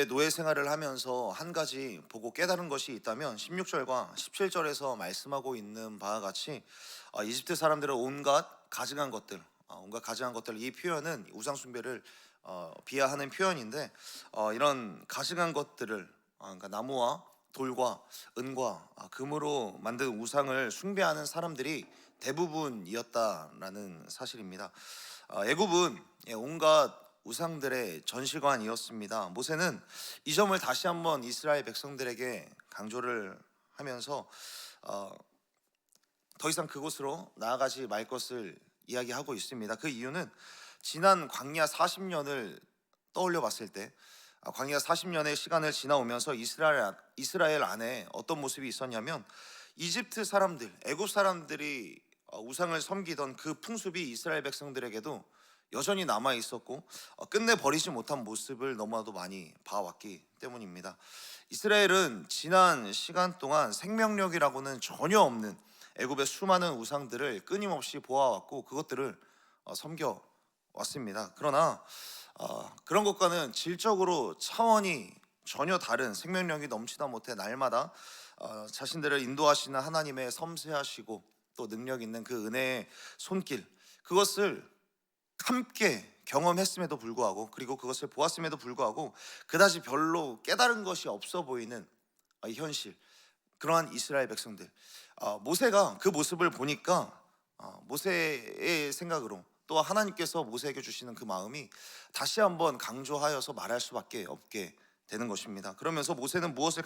노예 생활을 하면서 한 가지 보고 깨달은 것이 있다면 16절과 17절에서 말씀하고 있는 바와 같이 이집트 사람들은 온갖 가증한 것들, 이 표현은 우상 숭배를 비하하는 표현인데, 이런 가증한 것들을 그러니까 나무와 돌과 은과 금으로 만든 우상을 숭배하는 사람들이 대부분이었다라는 사실입니다. 애굽은 온갖 우상들의 전시관이었습니다. 모세는 이 점을 다시 한번 이스라엘 백성들에게 강조를 하면서 더 이상 그곳으로 나아가지 말 것을 이야기하고 있습니다. 그 이유는 지난 광야 40년을 떠올려 봤을 때, 광야 40년의 시간을 지나오면서 이스라엘 안에 어떤 모습이 있었냐면, 이집트 사람들, 애굽 사람들이 우상을 섬기던 그 풍습이 이스라엘 백성들에게도 여전히 남아 있었고, 끝내 버리지 못한 모습을 너무나도 많이 봐왔기 때문입니다. 이스라엘은 지난 시간 동안 생명력이라고는 전혀 없는 애굽의 수많은 우상들을 끊임없이 보아왔고 그것들을 섬겨 왔습니다. 그러나 그런 것과는 질적으로 차원이 전혀 다른, 생명력이 넘치다 못해 날마다 자신들을 인도하시는 하나님의 섬세하시고 또 능력 있는 그 은혜의 손길, 그것을 함께 경험했음에도 불구하고, 그리고 그것을 보았음에도 불구하고 그다지 별로 깨달은 것이 없어 보이는 이 현실, 그러한 이스라엘 백성들, 모세가 그 모습을 보니까 모세의 생각으로 또 하나님께서 모세에게 주시는 그 마음이 다시 한번 강조하여서 말할 수밖에 없게 되는 것입니다. 그러면서 모세는 무엇을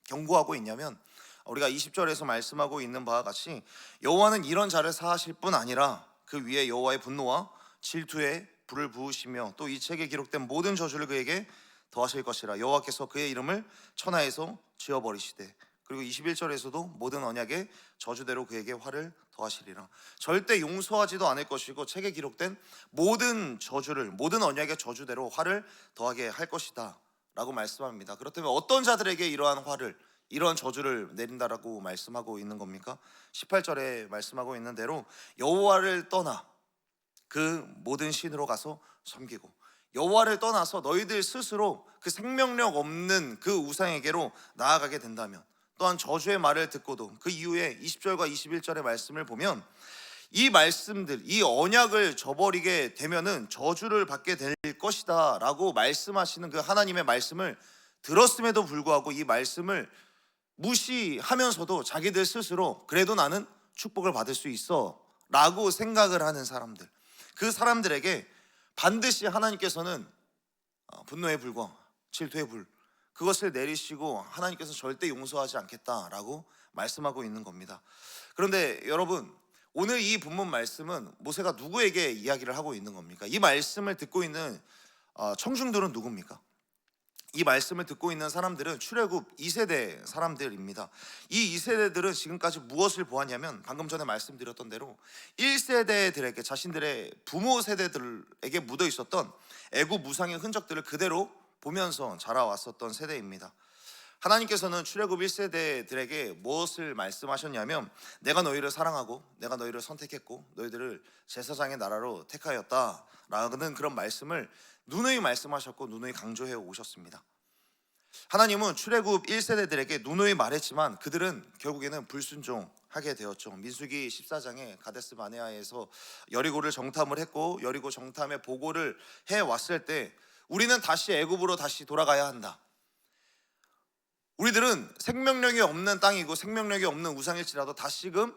경고하고 있냐면, 우리가 20절에서 말씀하고 있는 바와 같이 여호와는 이런 자를 사하실 뿐 아니라 그 위에 여호와의 분노와 질투에 불을 부으시며 또 이 책에 기록된 모든 저주를 그에게 더하실 것이라. 여호와께서 그의 이름을 천하에서 지워버리시되, 그리고 21절에서도 모든 언약의 저주대로 그에게 화를 더하시리라. 절대 용서하지도 않을 것이고 책에 기록된 모든 저주를, 모든 언약의 저주대로 화를 더하게 할 것이다 라고 말씀합니다. 그렇다면 어떤 자들에게 이러한 화를, 이러한 저주를 내린다라고 말씀하고 있는 겁니까? 18절에 말씀하고 있는 대로 여호와를 떠나 그 모든 신으로 가서 섬기고, 여호와를 떠나서 너희들 스스로 그 생명력 없는 그 우상에게로 나아가게 된다면, 또한 저주의 말을 듣고도 그 이후에 20절과 21절의 말씀을 보면 이 말씀들, 이 언약을 저버리게 되면은 저주를 받게 될 것이다 라고 말씀하시는 그 하나님의 말씀을 들었음에도 불구하고 이 말씀을 무시하면서도 자기들 스스로 그래도 나는 축복을 받을 수 있어 라고 생각을 하는 사람들, 그 사람들에게 반드시 하나님께서는 분노의 불과 질투의 불, 그것을 내리시고 하나님께서 절대 용서하지 않겠다라고 말씀하고 있는 겁니다. 그런데 여러분, 오늘 이 본문 말씀은 모세가 누구에게 이야기를 하고 있는 겁니까? 이 말씀을 듣고 있는 청중들은 누굽니까? 이 말씀을 듣고 있는 사람들은 출애굽 2세대 사람들입니다. 이 2세대들은 지금까지 무엇을 보았냐면, 방금 전에 말씀드렸던 대로 1세대들에게, 자신들의 부모 세대들에게 묻어 있었던 애굽 우상의 흔적들을 그대로 보면서 자라왔었던 세대입니다. 하나님께서는 출애굽 1세대들에게 무엇을 말씀하셨냐면, 내가 너희를 사랑하고 내가 너희를 선택했고 너희들을 제사장의 나라로 택하였다 라는 그런 말씀을 누누이 말씀하셨고 누누이 강조해 오셨습니다. 하나님은 출애굽 1세대들에게 누누이 말했지만 그들은 결국에는 불순종하게 되었죠. 민수기 14장에 가데스 바네아에서 여리고를 정탐을 했고, 여리고 정탐의 보고를 해왔을 때 우리는 다시 애굽으로 다시 돌아가야 한다, 우리들은 생명력이 없는 땅이고 생명력이 없는 우상일지라도 다시금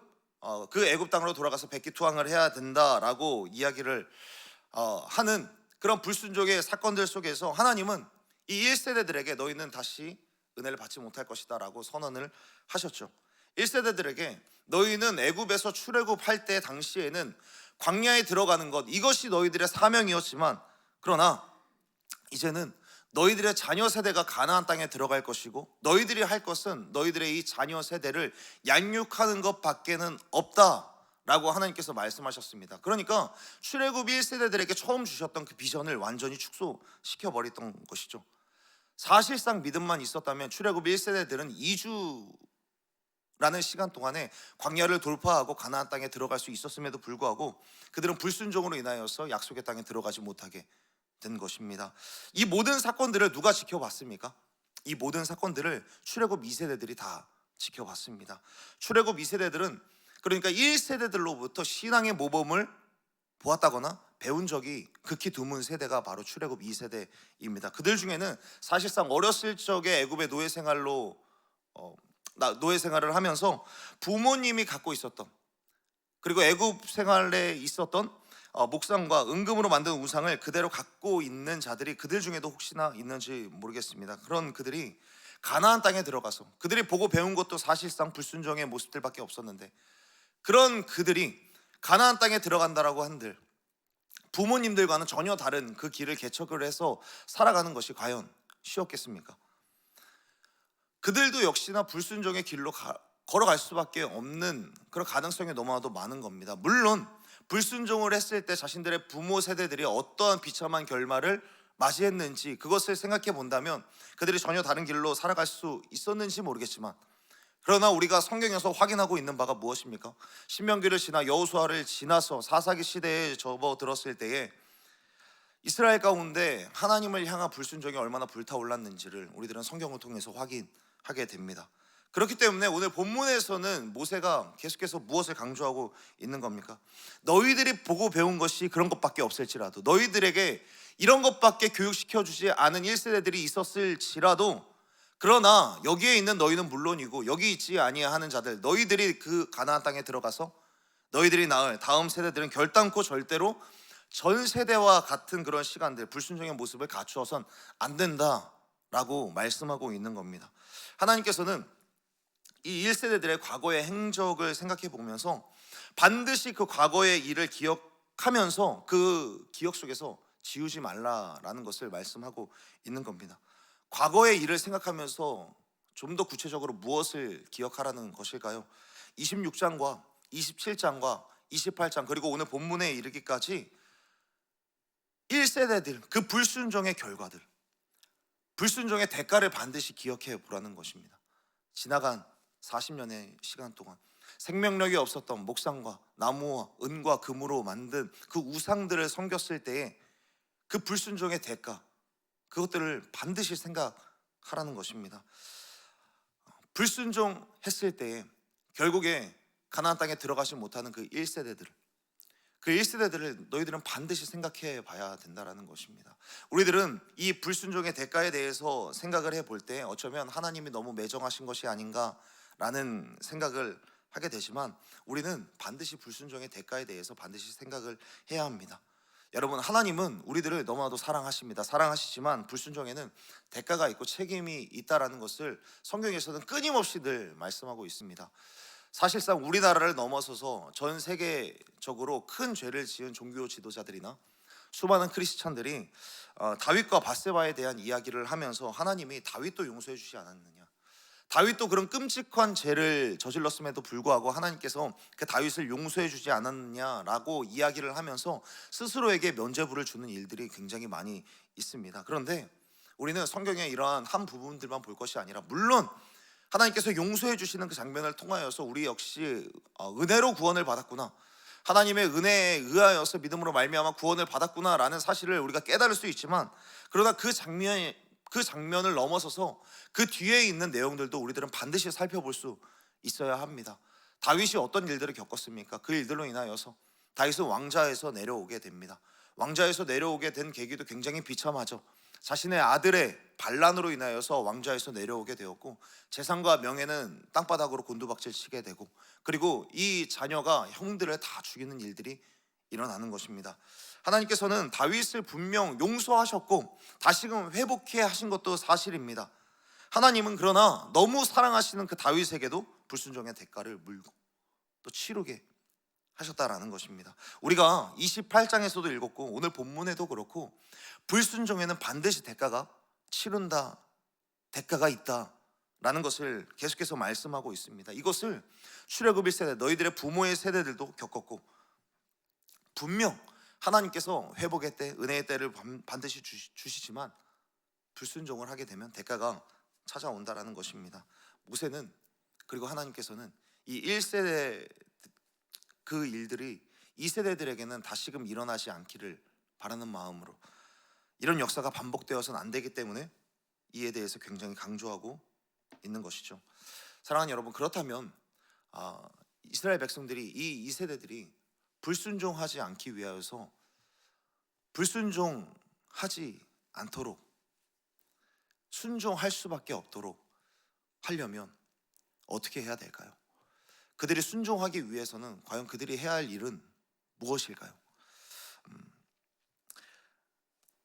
그 애굽 땅으로 돌아가서 백기투항을 해야 된다라고 이야기를 하는 그런 불순종의 사건들 속에서 하나님은 이 1세대들에게 너희는 다시 은혜를 받지 못할 것이다 라고 선언을 하셨죠. 1세대들에게 너희는 애굽에서 출애굽할 때 당시에는 광야에 들어가는 것, 이것이 너희들의 사명이었지만, 그러나 이제는 너희들의 자녀 세대가 가나안 땅에 들어갈 것이고 너희들이 할 것은 너희들의 이 자녀 세대를 양육하는 것밖에는 없다 라고 하나님께서 말씀하셨습니다. 그러니까 출애굽 1세대들에게 처음 주셨던 그 비전을 완전히 축소시켜 버렸던 것이죠. 사실상 믿음만 있었다면 출애굽 1세대들은 2주라는 시간 동안에 광야를 돌파하고 가나안 땅에 들어갈 수 있었음에도 불구하고 그들은 불순종으로 인하여서 약속의 땅에 들어가지 못하게 된 것입니다. 이 모든 사건들을 누가 지켜봤습니까? 이 모든 사건들을 출애굽 2세대들이 다 지켜봤습니다. 출애굽 2세대들은 그러니까 1세대들로부터 신앙의 모범을 보았다거나 배운 적이 극히 드문 세대가 바로 출애굽 2세대입니다. 그들 중에는 사실상 어렸을 적에 애굽의 노예 생활을 하면서 부모님이 갖고 있었던, 그리고 애굽 생활에 있었던 목상과 은금으로 만든 우상을 그대로 갖고 있는 자들이 그들 중에도 혹시나 있는지 모르겠습니다. 그런 그들이 가나안 땅에 들어가서 그들이 보고 배운 것도 사실상 불순종의 모습들밖에 없었는데, 그런 그들이 가나안 땅에 들어간다라고 한들 부모님들과는 전혀 다른 그 길을 개척을 해서 살아가는 것이 과연 쉬웠겠습니까? 그들도 역시나 불순종의 길로 걸어갈 수밖에 없는 그런 가능성이 너무나도 많은 겁니다. 물론 불순종을 했을 때 자신들의 부모 세대들이 어떠한 비참한 결말을 맞이했는지 그것을 생각해 본다면 그들이 전혀 다른 길로 살아갈 수 있었는지 모르겠지만, 그러나 우리가 성경에서 확인하고 있는 바가 무엇입니까? 신명기를 지나 여호수아를 지나서 사사기 시대에 접어들었을 때에 이스라엘 가운데 하나님을 향한 불순종이 얼마나 불타올랐는지를 우리들은 성경을 통해서 확인하게 됩니다. 그렇기 때문에 오늘 본문에서는 모세가 계속해서 무엇을 강조하고 있는 겁니까? 너희들이 보고 배운 것이 그런 것밖에 없을지라도, 너희들에게 이런 것밖에 교육시켜주지 않은 1세대들이 있었을지라도, 그러나 여기에 있는 너희는 물론이고 여기 있지 아니하는 자들, 너희들이 그 가나안 땅에 들어가서 너희들이 낳을 다음 세대들은 결단코 절대로 전 세대와 같은 그런 시간들, 불순종의 모습을 갖추어선 안 된다라고 말씀하고 있는 겁니다. 하나님께서는 이 1세대들의 과거의 행적을 생각해 보면서 반드시 그 과거의 일을 기억하면서 그 기억 속에서 지우지 말라라는 것을 말씀하고 있는 겁니다. 과거의 일을 생각하면서 좀 더 구체적으로 무엇을 기억하라는 것일까요? 26장과 27장과 28장 그리고 오늘 본문에 이르기까지 1세대들 그 불순종의 결과들, 불순종의 대가를 반드시 기억해 보라는 것입니다. 지나간 40년의 시간 동안 생명력이 없었던 목상과 나무와 은과 금으로 만든 그 우상들을 섬겼을 때에 그 불순종의 대가, 그것들을 반드시 생각하라는 것입니다. 불순종했을 때에 결국에 가나안 땅에 들어가지 못하는 그 1세대들을 너희들은 반드시 생각해 봐야 된다는 것입니다. 우리들은 이 불순종의 대가에 대해서 생각을 해볼 때 어쩌면 하나님이 너무 매정하신 것이 아닌가라는 생각을 하게 되지만, 우리는 반드시 불순종의 대가에 대해서 반드시 생각을 해야 합니다. 여러분, 하나님은 우리들을 너무나도 사랑하십니다. 사랑하시지만 불순종에는 대가가 있고 책임이 있다라는 것을 성경에서는 끊임없이 늘 말씀하고 있습니다. 사실상 우리나라를 넘어서서 전 세계적으로 큰 죄를 지은 종교 지도자들이나 수많은 크리스찬들이 다윗과 밧세바에 대한 이야기를 하면서 하나님이 다윗도 용서해 주지 않았느냐, 다윗도 그런 끔찍한 죄를 저질렀음에도 불구하고 하나님께서 그 다윗을 용서해 주지 않았느냐라고 이야기를 하면서 스스로에게 면죄부를 주는 일들이 굉장히 많이 있습니다. 그런데 우리는 성경의 이러한 한 부분들만 볼 것이 아니라, 물론 하나님께서 용서해 주시는 그 장면을 통하여서 우리 역시 은혜로 구원을 받았구나, 하나님의 은혜에 의하여서 믿음으로 말미암아 구원을 받았구나라는 사실을 우리가 깨달을 수 있지만, 그러나 그 장면을 넘어서서 그 뒤에 있는 내용들도 우리들은 반드시 살펴볼 수 있어야 합니다. 다윗이 어떤 일들을 겪었습니까? 그 일들로 인하여서 다윗은 왕좌에서 내려오게 됩니다. 왕좌에서 내려오게 된 계기도 굉장히 비참하죠. 자신의 아들의 반란으로 인하여서 왕좌에서 내려오게 되었고, 재산과 명예는 땅바닥으로 곤두박질 치게 되고, 그리고 이 자녀가 형들을 다 죽이는 일들이 일어나는 것입니다. 하나님께서는 다윗을 분명 용서하셨고 다시금 회복해 하신 것도 사실입니다. 하나님은 그러나 너무 사랑하시는 그 다윗에게도 불순종의 대가를 물고 또 치르게 하셨다라는 것입니다. 우리가 28장에서도 읽었고 오늘 본문에도 그렇고, 불순종에는 반드시 대가가 치른다, 대가가 있다라는 것을 계속해서 말씀하고 있습니다. 이것을 출애굽 1세대 너희들의 부모의 세대들도 겪었고, 분명 하나님께서 회복의 때, 은혜의 때를 반드시 주시지만 불순종을 하게 되면 대가가 찾아온다라는 것입니다. 모세는, 그리고 하나님께서는 이 1세대 그 일들이 2세대들에게는 다시금 일어나지 않기를 바라는 마음으로 이런 역사가 반복되어서는 안 되기 때문에 이에 대해서 굉장히 강조하고 있는 것이죠. 사랑하는 여러분, 그렇다면 이스라엘 백성들이, 이 2세대들이 불순종하지 않기 위하여서, 불순종하지 않도록, 순종할 수밖에 없도록 하려면 어떻게 해야 될까요? 그들이 순종하기 위해서는 과연 그들이 해야 할 일은 무엇일까요?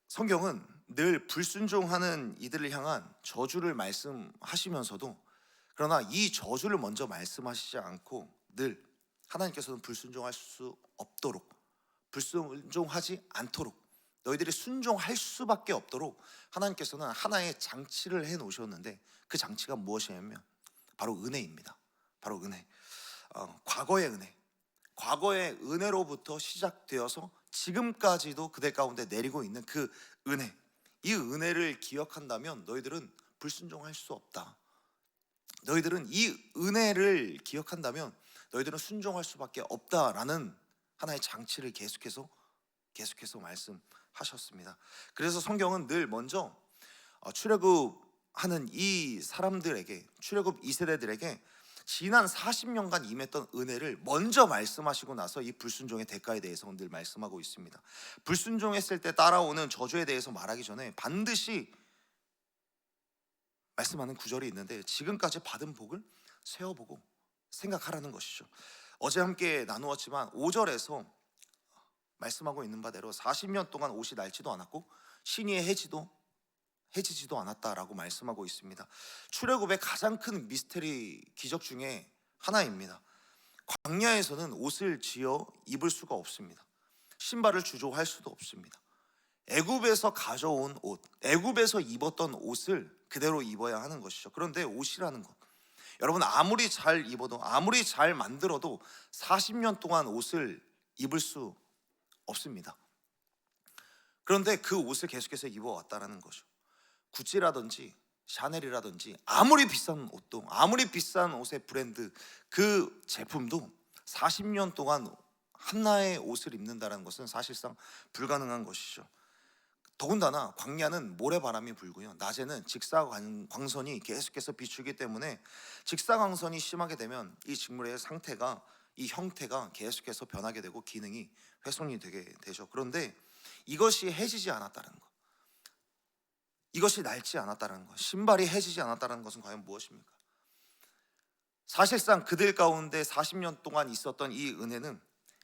성경은 늘 불순종하는 이들을 향한 저주를 말씀하시면서도, 그러나 이 저주를 먼저 말씀하시지 않고 늘 하나님께서는 불순종할 수 없도록, 불순종하지 않도록, 너희들이 순종할 수밖에 없도록 하나님께서는 하나의 장치를 해 놓으셨는데, 그 장치가 무엇이냐면 바로 은혜입니다. 바로 은혜. 과거의 은혜, 과거의 은혜로부터 시작되어서 지금까지도 그들 가운데 내리고 있는 그 은혜, 이 은혜를 기억한다면 너희들은 불순종할 수 없다. 너희들은 이 은혜를 기억한다면 너희들은 순종할 수밖에 없다라는 하나의 장치를 계속해서 말씀하셨습니다. 그래서 성경은 늘 먼저 출애굽하는 이 사람들에게, 출애굽 2세대들에게 지난 40년간 임했던 은혜를 먼저 말씀하시고 나서 이 불순종의 대가에 대해서 늘 말씀하고 있습니다. 불순종했을 때 따라오는 저주에 대해서 말하기 전에 반드시 말씀하는 구절이 있는데, 지금까지 받은 복을 세어보고 생각하라는 것이죠. 어제 함께 나누었지만 5절에서 말씀하고 있는 바대로 40년 동안 옷이 낡지도 않았고 신이 해지지도 않았다라고 말씀하고 있습니다. 출애굽의 가장 큰 미스테리, 기적 중에 하나입니다. 광야에서는 옷을 지어 입을 수가 없습니다. 신발을 주조할 수도 없습니다. 애굽에서 가져온 옷, 애굽에서 입었던 옷을 그대로 입어야 하는 것이죠. 그런데 옷이라는 것, 여러분, 아무리 잘 입어도, 아무리 잘 만들어도 40년 동안 옷을 입을 수 없습니다. 그런데 그 옷을 계속해서 입어왔다는 거죠. 구찌라든지 샤넬이라든지 아무리 비싼 옷도, 아무리 비싼 옷의 브랜드, 그 제품도 40년 동안 하나의 옷을 입는다는 것은 사실상 불가능한 것이죠. 더군다나 광야는 모래바람이 불고요, 낮에는 직사광선이 계속해서 비추기 때문에 직사광선이 심하게 되면 이 직물의 상태가, 이 형태가 계속해서 변하게 되고 기능이 훼손이 되게 되죠. 그런데 이것이 해지지 않았다는 것, 이것이 낡지 않았다는 것, 신발이 해지지 않았다는 것은 과연 무엇입니까? 사실상 그들 가운데 40년 동안 있었던 이 은혜는,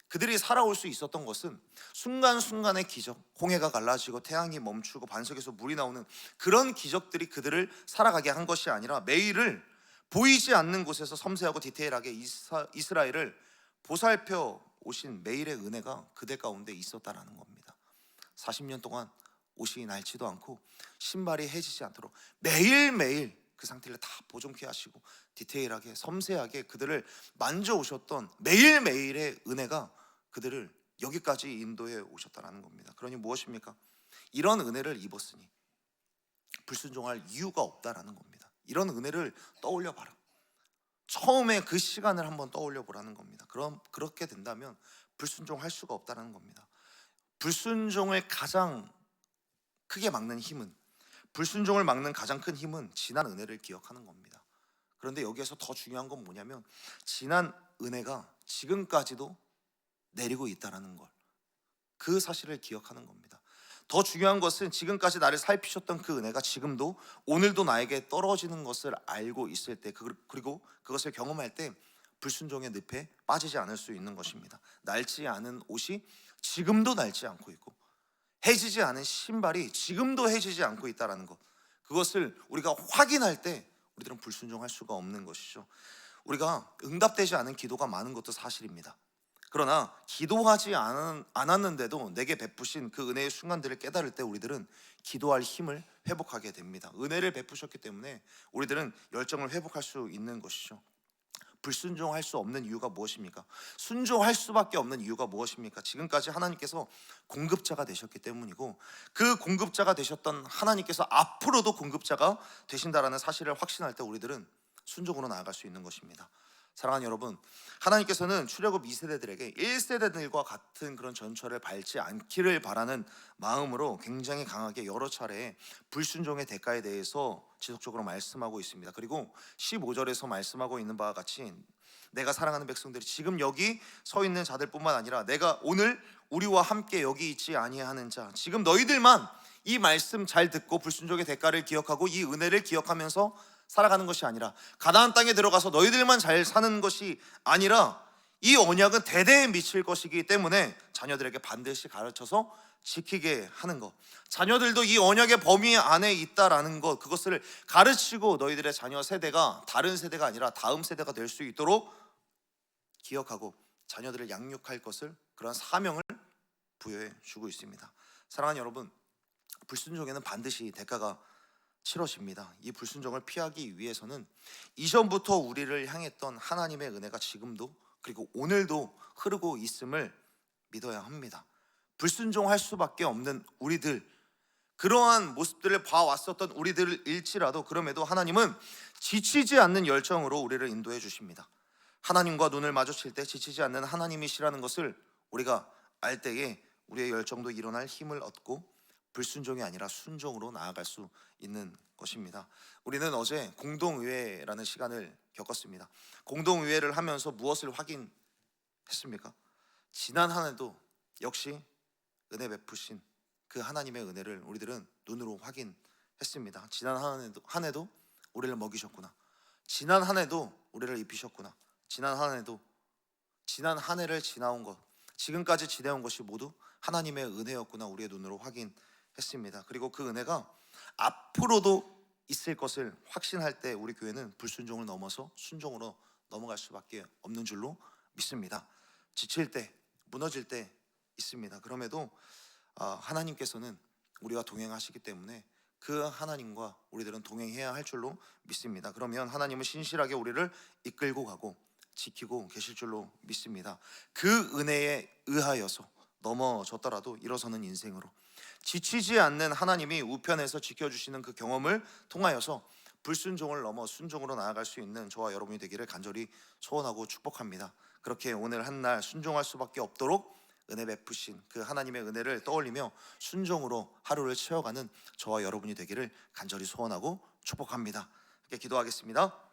그들이 살아올 수 있었던 것은 순간순간의 기적, 홍해가 갈라지고 태양이 멈추고 반석에서 물이 나오는 그런 기적들이 그들을 살아가게 한 것이 아니라 매일을 보이지 않는 곳에서 섬세하고 디테일하게 이스라엘을 보살펴 오신 매일의 은혜가 그들 가운데 있었다라는 겁니다. 40년 동안 옷이 낡지도 않고 신발이 해지지 않도록 매일매일 그 상태를 다 보존케 하시고 디테일하게, 섬세하게 그들을 만져오셨던 매일매일의 은혜가 그들을 여기까지 인도해 오셨다는 겁니다. 그러니 무엇입니까? 이런 은혜를 입었으니 불순종할 이유가 없다라는 겁니다. 이런 은혜를 떠올려 봐라. 처음에 그 시간을 한번 떠올려 보라는 겁니다. 그렇게 된다면 불순종할 수가 없다는 겁니다. 불순종을 가장 크게 막는 힘은, 불순종을 막는 가장 큰 힘은 지난 은혜를 기억하는 겁니다. 그런데 여기에서 더 중요한 건 뭐냐면 지난 은혜가 지금까지도 내리고 있다는 걸, 그 사실을 기억하는 겁니다. 더 중요한 것은 지금까지 나를 살피셨던 그 은혜가 지금도, 오늘도 나에게 떨어지는 것을 알고 있을 때, 그리고 그것을 경험할 때 불순종의 늪에 빠지지 않을 수 있는 것입니다. 낡지 않은 옷이 지금도 낡지 않고 있고, 해지지 않은 신발이 지금도 해지지 않고 있다는 것, 그것을 우리가 확인할 때 우리들은 불순종할 수가 없는 것이죠. 우리가 응답되지 않은 기도가 많은 것도 사실입니다. 그러나 기도하지 않았는데도 내게 베푸신 그 은혜의 순간들을 깨달을 때 우리들은 기도할 힘을 회복하게 됩니다. 은혜를 베푸셨기 때문에 우리들은 열정을 회복할 수 있는 것이죠. 불순종할 수 없는 이유가 무엇입니까? 순종할 수밖에 없는 이유가 무엇입니까? 지금까지 하나님께서 공급자가 되셨기 때문이고, 그 공급자가 되셨던 하나님께서 앞으로도 공급자가 되신다라는 사실을 확신할 때 우리들은 순종으로 나아갈 수 있는 것입니다. 사랑하는 여러분, 하나님께서는 출애굽 2세대들에게 1세대들과 같은 그런 전철을 밟지 않기를 바라는 마음으로 굉장히 강하게 여러 차례 불순종의 대가에 대해서 지속적으로 말씀하고 있습니다. 그리고 15절에서 말씀하고 있는 바와 같이 내가 사랑하는 백성들이 지금 여기 서 있는 자들뿐만 아니라 내가 오늘 우리와 함께 여기 있지 아니하는 자, 지금 너희들만 이 말씀 잘 듣고 불순종의 대가를 기억하고 이 은혜를 기억하면서 살아가는 것이 아니라, 가나안 땅에 들어가서 너희들만 잘 사는 것이 아니라 이 언약은 대대에 미칠 것이기 때문에 자녀들에게 반드시 가르쳐서 지키게 하는 것, 자녀들도 이 언약의 범위 안에 있다라는 것, 그것을 가르치고 너희들의 자녀 세대가 다른 세대가 아니라 다음 세대가 될 수 있도록 기억하고 자녀들을 양육할 것을, 그런 사명을 부여해 주고 있습니다. 사랑하는 여러분, 불순종에는 반드시 대가가 치러집니다. 이 불순종을 피하기 위해서는 이전부터 우리를 향했던 하나님의 은혜가 지금도 그리고 오늘도 흐르고 있음을 믿어야 합니다. 불순종할 수밖에 없는 우리들, 그러한 모습들을 봐왔었던 우리들일지라도 그럼에도 하나님은 지치지 않는 열정으로 우리를 인도해 주십니다. 하나님과 눈을 마주칠 때 지치지 않는 하나님이시라는 것을 우리가 알 때에 우리의 열정도 일어날 힘을 얻고 불순종이 아니라 순종으로 나아갈 수 있는 것입니다. 우리는 어제 공동의회라는 시간을 겪었습니다. 공동의회를 하면서 무엇을 확인했습니까? 지난 한 해도 역시 은혜 베푸신 그 하나님의 은혜를 우리들은 눈으로 확인했습니다. 지난 한 해도 우리를 먹이셨구나. 지난 한 해도 우리를 입히셨구나. 지난 한 해를 지나온 것, 지금까지 지내온 것이 모두 하나님의 은혜였구나 우리의 눈으로 확인했습니다. 그리고 그 은혜가 앞으로도 있을 것을 확신할 때 우리 교회는 불순종을 넘어서 순종으로 넘어갈 수밖에 없는 줄로 믿습니다. 지칠 때, 무너질 때 있습니다. 그럼에도 하나님께서는 우리와 동행하시기 때문에 그 하나님과 우리들은 동행해야 할 줄로 믿습니다. 그러면 하나님은 신실하게 우리를 이끌고 가고 지키고 계실 줄로 믿습니다. 그 은혜에 의하여서 넘어졌더라도 일어서는 인생으로, 지치지 않는 하나님이 우편에서 지켜주시는 그 경험을 통하여서 불순종을 넘어 순종으로 나아갈 수 있는 저와 여러분이 되기를 간절히 소원하고 축복합니다. 그렇게 오늘 한 날 순종할 수밖에 없도록 은혜 베푸신 그 하나님의 은혜를 떠올리며 순종으로 하루를 채워가는 저와 여러분이 되기를 간절히 소원하고 축복합니다. 함께 기도하겠습니다.